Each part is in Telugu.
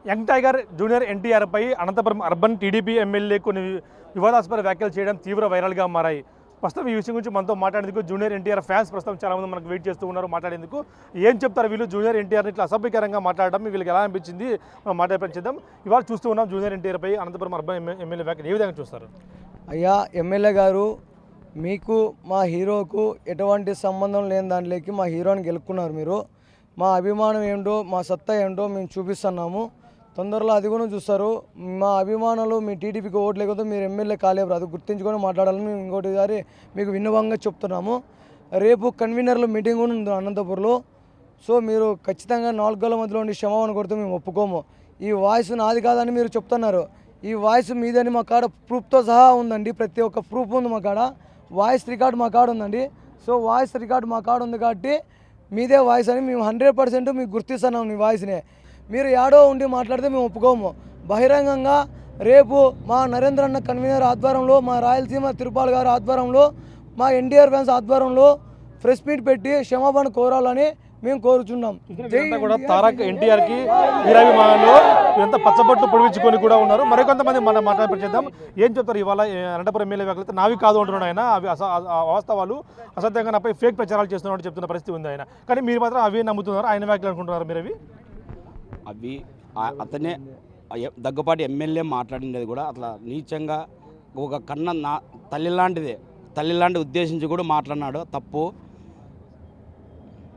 యంగ్ టైగర్ జూనియర్ ఎన్టీఆర్పై అనంతపురం అర్బన్ టీడీపీ ఎమ్మెల్యే కొన్ని వివాదాస్పద వ్యాఖ్యలు చేయడం తీవ్ర వైరల్గా మారాయి. ప్రస్తుతం ఈ విషయం గురించి మనతో మాట్లాడేందుకు జూనియర్ ఎన్టీఆర్ ఫ్యాన్స్ ప్రస్తుతం చాలామంది మనకు వెయిట్ చేస్తూ ఉన్నారు. మాట్లాడేందుకు ఏం చెప్తారు వీళ్ళు జూనియర్ ఎన్టీఆర్ని ఇట్లా అసభ్యకరంగా మాట్లాడడం వీళ్ళకి ఎలా అనిపించింది మనం మాట్లాడిపించేద్దాం. ఇవాళ చూస్తూ ఉన్నాం జూనియర్ ఎన్టీఆర్పై అనంతపురం అర్బన్ ఎమ్మెల్యే వ్యాఖ్యలు ఏ విధంగా చూస్తారు? అయ్యా ఎమ్మెల్యే గారు, మీకు మా హీరోకు ఎటువంటి సంబంధం లేని దాంట్లోకి మా హీరోని గెలుక్కున్నారు. మీరు మా అభిమానం ఏంటో మా సత్తా ఏంటో మేము చూపిస్తున్నాము. తొందరలో అది కూడా చూస్తారు. మా అభిమానులు మీ టీడీపీకి ఓట్లు లేకపోతే మీరు ఎమ్మెల్యే కాలేరు, అది గుర్తించుకొని మాట్లాడాలని మేము ఇంకోటిసారి మీకు విన్నవంగా చెప్తున్నాము. రేపు కన్వీనర్లు మీటింగ్ కూడా ఉంది అనంతపురంలో. సో మీరు ఖచ్చితంగా 4 గోళ్ల మధ్యలో ఉండి క్షమాపణ కొడితే మేము ఒప్పుకోము. ఈ వాయిస్ నాది కాదని మీరు చెప్తున్నారు. ఈ వాయిస్ మీదని మా కాడ ప్రూఫ్తో సహా ఉందండి. ప్రతి ఒక్క ప్రూఫ్ ఉంది మా కాడ. వాయిస్ రికార్డు మా కాడ ఉందండి. సో వాయిస్ రికార్డు మా కాడ ఉంది కాబట్టి మీదే వాయిస్ అని మేము 100% మీకు గుర్తిస్తున్నాం. మీ వాయిస్నే మీరు యాడో ఉండి మాట్లాడితే మేము ఒప్పుకోము. బహిరంగంగా రేపు మా నరేంద్ర అన్న కన్వీనర్ ఆధ్వర్యంలో, మా రాయలసీమ తిరుపాల్ గారి ఆధ్వర్యంలో, మా ఎన్టీఆర్ ఫ్యాన్స్ ఆధ్వర్యంలో ప్రెస్ మీట్ పెట్టి క్షమాపణ కోరాలని మేము కోరుచున్నాం. కూడా తారక్ ఎన్టీఆర్కి వీరాభిమానులు ఎంత పచ్చబొట్టు పొడిపించుకొని కూడా ఉన్నారు. మరికొంతమంది మనం మాట్లాడిపించేద్దాం. ఏం చెప్తారు ఇవాళ అనంతపురం ఎమ్మెల్యే వ్యాఖ్యలు? నావి కాదు అంటున్నాడు ఆయన. అవి వాస్తవాలు అసత్యంగా నాపై ఫేక్ ప్రచారాలు చేస్తున్నాడు చెప్తున్న పరిస్థితి ఉంది ఆయన. కానీ మీరు మాత్రం అవి నమ్ముతున్నారు, ఆయన వ్యాఖ్యలు అనుకుంటున్నారు మీరు? అవి అతనే దగ్గుపాటి ఎమ్మెల్యే మాట్లాడినది కూడా అట్లా నీచంగా ఒక కన్న తల్లి లాంటి ఉద్దేశించి కూడా మాట్లాడినాడు. తప్పు.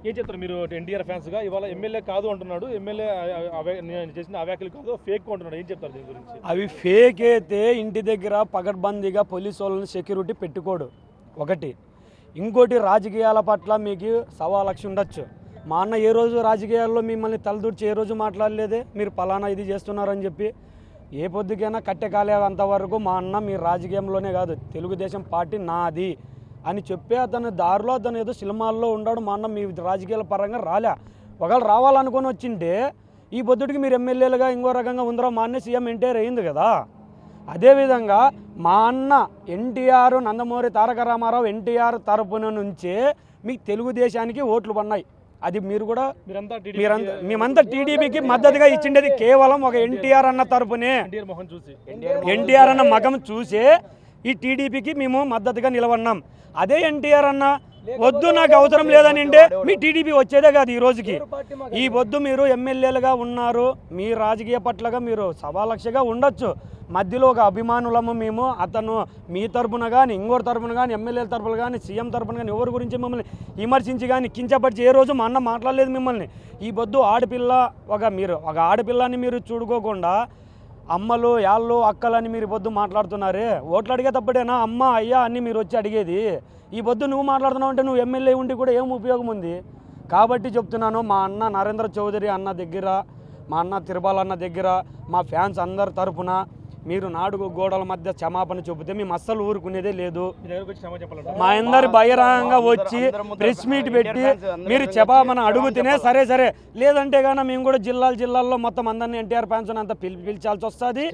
ఏం చెప్తారు మీరు ఎన్టీఆర్ ఫ్యాన్స్గా? ఇవాళ ఎమ్మెల్యే కాదు అంటున్నాడు, ఎమ్మెల్యే చేసిన వ్యాఖ్యలు కాదు ఫేక్ అంటున్నాడు. ఏం చెప్తారు దీని గురించి? అవి ఫేక్ అయితే ఇంటి దగ్గర పగడ్బందీగా పోలీసు వాళ్ళని సెక్యూరిటీ పెట్టుకోడు ఒకటి. ఇంకోటి రాజకీయాల పట్ల మీకు 1.25 లక్ష ఉండొచ్చు. మా అన్న ఏ రోజు రాజకీయాల్లో మిమ్మల్ని తలదూర్చి ఏ రోజు మాట్లాడలేదే. మీరు పలానా ఇది చేస్తున్నారని చెప్పి ఏ పొద్దుకైనా కట్టెకాలేంతవరకు మా అన్న మీ రాజకీయంలోనే కాదు తెలుగుదేశం పార్టీ నాది అని చెప్పి అతను దారిలో అతను ఏదో సినిమాల్లో ఉన్నాడు. మా అన్న మీ రాజకీయాల పరంగా రాలే. ఒకవేళ రావాలనుకొని వచ్చింటే ఈ పొద్దుటికి మీరు ఎమ్మెల్యేలుగా ఇంకో రకంగా ఉందరో మా అన్న సీఎం ఎన్టీఆర్ అయింది కదా. అదేవిధంగా మా అన్న ఎన్టీఆర్ నందమూరి తారక రామారావు ఎన్టీఆర్ తరపున నుంచే మీకు తెలుగుదేశానికి ఓట్లు పడినాయి. అది మీరు కూడా మేమంతా టీడీపీకి మద్దతుగా ఇచ్చిండేది కేవలం ఒక ఎన్టీఆర్ అన్న తరపునే. ఎన్టీఆర్ అన్న మగం చూసే ఈ టీడీపీకి మేము మద్దతుగా నిలవన్నాం. అదే ఎన్టీఆర్ అన్న వద్దు నాకు అవసరం లేదని అంటే మీ టీడీపీ వచ్చేదే కాదు ఈ రోజుకి. ఈ వద్దు మీరు ఎమ్మెల్యేలుగా ఉన్నారు, మీ రాజకీయ పట్లగా మీరు 1.25 లక్షగా ఉండొచ్చు. మధ్యలో ఒక అభిమానులము మేము. అతను మీ తరపున కానీ ఇంకోటి తరపున కానీ ఎమ్మెల్యేల తరపున కానీ సీఎం తరపున కానీ ఎవరి గురించి మమ్మల్ని విమర్శించి కానీ కించపరిచి ఏ రోజు మా అన్న మాట్లాడలేదు మిమ్మల్ని. ఈ పొద్దు ఆడపిల్ల ఒక ఆడపిల్లని మీరు చూడుకోకుండా అమ్మలు యాళ్ళు అక్కలని మీరు పొద్దు మాట్లాడుతున్నారే. ఓట్లు అడిగే తప్పుడేనా అమ్మ అయ్యా అని మీరు వచ్చి అడిగేది? ఈ పొద్దు నువ్వు మాట్లాడుతున్నావు అంటే నువ్వు ఎమ్మెల్యే ఉండి కూడా ఏం ఉపయోగం ఉంది? కాబట్టి చెప్తున్నాను, మా అన్న నరేంద్ర చౌదరి అన్న దగ్గర, మా అన్న తిరుపాల్ అన్న దగ్గర, మా ఫ్యాన్స్ అందరి తరపున మీరు 4 గోడల మధ్య క్షమాపణ చెబితే మేము అస్సలు ఊరుకునేదే లేదు. మా అందరి బహిరంగంగా వచ్చి ప్రెస్ మీట్ పెట్టి మీరు క్షమాపణ అడుగుతూనే సరే లేదంటే కానీ మేము కూడా జిల్లాల్లో మొత్తం అందరినీ ఎన్టీఆర్ ఫ్యాన్స్ అంతా పిలిచాల్సి వస్తుంది.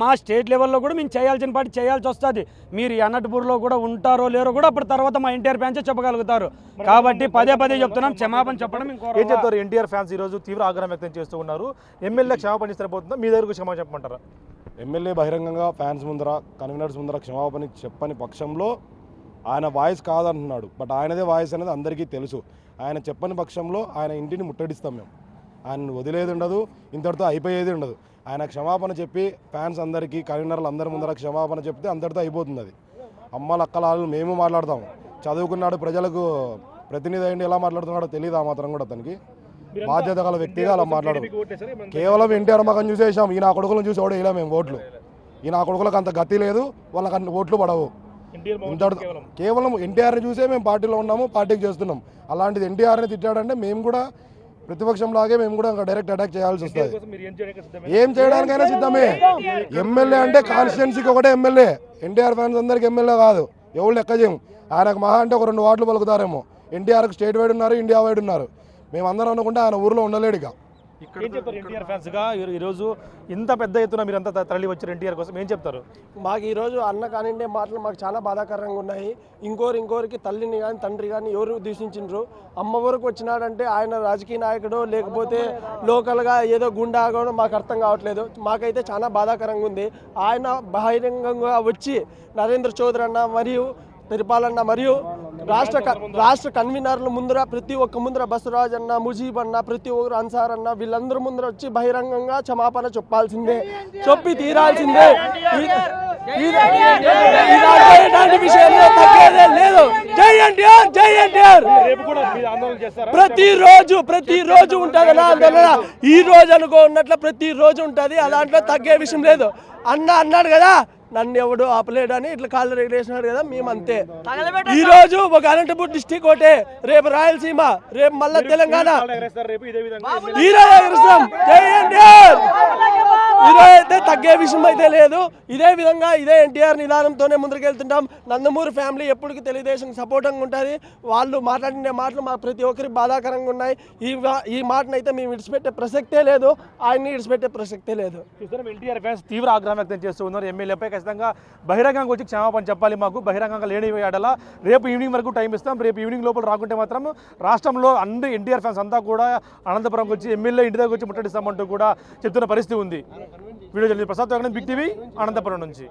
మా స్టేట్ లెవెల్లో కూడా మేము చేయాల్సిన పార్టీ చేయాల్సి వస్తుంది. మీరు అనంతపూర్లో కూడా ఉంటారో లేరో కూడా అప్పుడు తర్వాత మా ఎన్టీఆర్ ఫ్యాన్సే చెప్పగలుగుతారు. కాబట్టి పదే చెప్తున్నాం, క్షమాపణ చెప్పడం. ఏం చెప్తారు? ఎన్టీఆర్ ఫ్యాన్స్ ఈ రోజు తీవ్ర ఆగ్రహం వ్యక్తం చేస్తూ ఉన్నారు. ఎమ్మెల్యే క్షమాపణ సరిపోతుందా? మీ దగ్గరకు క్షమాపణ చెప్పమంటారా? ఎమ్మెల్యే బహిరంగంగా ఫ్యాన్స్ ముందర కన్వీనర్స్ ముందర క్షమాపణ చెప్పని పక్షంలో ఆయన వాయిస్ కాదంటున్నాడు. బట్ ఆయనదే వాయిస్ అనేది అందరికీ తెలుసు. ఆయన చెప్పని పక్షంలో ఆయన ఇంటిని ముట్టడిస్తాం మేము. ఆయన వదిలేది ఉండదు, ఇంతటితో అయిపోయేది ఉండదు. ఆయన క్షమాపణ చెప్పి ఫ్యాన్స్ అందరికీ కన్వీనర్లు అందరి ముందర క్షమాపణ చెప్తే అంతటితో అయిపోతుంది. అది అమ్మల అక్కలాలు మేము మాట్లాడతాము. చదువుకున్నాడు, ప్రజలకు ప్రతినిధి అయ్యింది, ఎలా మాట్లాడుతున్నాడో తెలియదు. ఆ మాత్రం కూడా అతనికి బాధ్యత గల వ్యక్తిగా అలా మాట్లాడు. కేవలం ఎన్టీఆర్ మగం చూసేసాం. ఈ నా కొడుకులను చూసి కూడా ఇలా మేము ఓట్లు. ఈ నా కొడుకులకు అంత గతి లేదు, వాళ్ళకి అన్ని ఓట్లు పడవు. కేవలం ఎన్టీఆర్ని చూసే మేము పార్టీలో ఉన్నాము, పార్టీకి చేస్తున్నాం. అలాంటిది ఎన్టీఆర్ని తిట్టాడంటే మేము కూడా ప్రతిపక్షం లాగే మేము కూడా డైరెక్ట్ అటాక్ చేయాల్సి వస్తుంది. ఏం చేయడానికైనా సిద్ధమే. ఎమ్మెల్యే అంటే కాన్స్టిట్యున్సీకి ఒకటే ఎమ్మెల్యే. ఎన్టీఆర్ ఫ్యాన్స్ అందరికి ఎమ్మెల్యే కాదు, ఎవరు లెక్క చేయము. ఆయనకు మహా అంటే ఒక 2 వార్డులు పలుకుతారేమో. ఎన్టీఆర్కి స్టేట్ వైడ్ ఉన్నారు, ఇండియా వైడ్ ఉన్నారు. మేమందరం అనుకుంటే ఆయన ఊరిలో ఉండలేడు. ఇక ఏం చెప్తారు ఎన్టీఆర్ ఫ్యాన్స్గా ఈరోజు ఇంత పెద్ద ఎత్తున మీరంతా తరలి వచ్చారు ఎన్టీఆర్ కోసం ఏం చెప్తారు? మాకు ఈరోజు అన్న కానిండే మాటలు మాకు చాలా బాధాకరంగా ఉన్నాయి. ఇంకోరికి తల్లిని కానీ తండ్రి కానీ ఎవరు దూషించిండ్రు. అమ్మ వరకు వచ్చినాడంటే ఆయన రాజకీయ నాయకుడు లేకపోతే లోకల్గా ఏదో గుండాగో మాకు అర్థం కావట్లేదు. మాకైతే చాలా బాధాకరంగా ఉంది. ఆయన బహిరంగంగా వచ్చి నరేంద్ర చౌదరి అన్న మరియు పరిపాలన మరియు రాష్ట్ర కన్వీనర్ల ముందర ప్రతి ఒక్క ముందర బసవరాజ్ అన్న ముజీబ్ అన్న ప్రతి ఒక్కరు అన్సార్ అన్న వీళ్ళందరూ ముందర వచ్చి బహిరంగంగా క్షమాపణ చెప్పాల్సిందే, చెప్పి తీరాల్సిందే. ఇలాంటి విషయంలో తగ్గేదే లేదు. జై ఎన్టీఆర్, జై ఎన్టీఆర్. ప్రతిరోజు ఉంటుంది ఆందోళన. ఈ రోజు అనుకున్నట్లు ప్రతిరోజు ఉంటుంది. అలాంట్లో తగ్గే విషయం లేదు. అన్నాడు కదా నన్ను ఎవడు ఆపలేడని ఇట్లా కాళ్ళు రెగ్యులేషన్ కదా, మేమంతే. ఈ రోజు ఒక అనంతపూర్ డిస్టిక్ ఒకటే, రేపు రాయలసీమ, రేపు మళ్ళా తెలంగాణ. ఈరోజైతే తగ్గే విషయం అయితే లేదు. ఇదే విధంగా ఇదే ఎన్టీఆర్ నిదానంతోనే ముందుకెళ్తుంటాం. నందమూరి ఫ్యామిలీ ఎప్పటికీ తెలుగుదేశం సపోర్టింగ్ ఉంటుంది. వాళ్ళు మాట్లాడిన మాటలు మాకు ప్రతి ఒక్కరికి బాధాకరంగా ఉన్నాయి. ఈ మాటనైతే మేము విడిచిపెట్టే ప్రసక్తే లేదు, ఆయన్ని విడిచిపెట్టే ప్రసక్తే లేదు. ఎన్టీఆర్ ఫ్యాన్స్ తీవ్ర ఆగ్రహం వ్యక్తం చేస్తూ ఉన్నారు. ఎమ్మెల్యేపై ఖచ్చితంగా బహిరంగంగా వచ్చి క్షమాపణ చెప్పాలి, మాకు బహిరంగంగా లేని ఆడలా రేపు ఈవినింగ్ వరకు టైం ఇస్తాం, రేపు ఈవినింగ్ లోపల రాకుంటే మాత్రం రాష్ట్రంలో అన్ని ఎన్టీఆర్ ఫ్యాన్స్ అంతా కూడా అనంతపురంకి వచ్చి ఎమ్మెల్యే ఇంటి దగ్గర వచ్చి ముట్టడిస్తామంటూ కూడా చెప్తున్న పరిస్థితి ఉంది. Video Prasad big TV Anantapuram నుంచి.